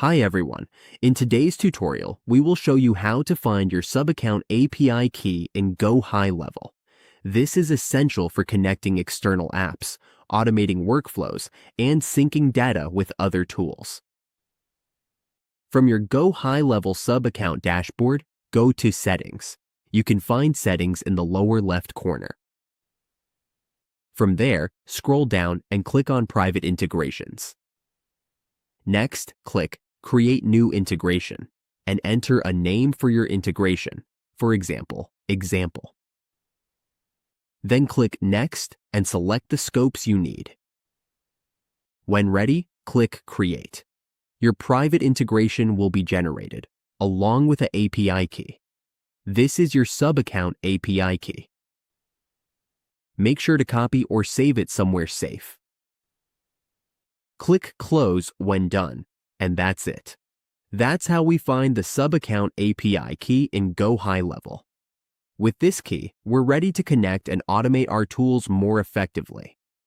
Hi everyone. In today's tutorial, we will show you how to find your sub-account API key in Gohighlevel. This is essential for connecting external apps, automating workflows, and syncing data with other tools. From your Gohighlevel sub-account dashboard, go to Settings. You can find Settings in the lower left corner. From there, scroll down and click on Private Integrations. Next, click Create New Integration and enter a name for your integration, for example, Example. Then click Next and select the scopes you need. When ready, click Create. Your private integration will be generated, along with an API key. This is your sub-account API key. Make sure to copy or save it somewhere safe. Click Close when done, and that's it. That's how we find the sub-account API key in Gohighlevel. With this key, we're ready to connect and automate our tools more effectively.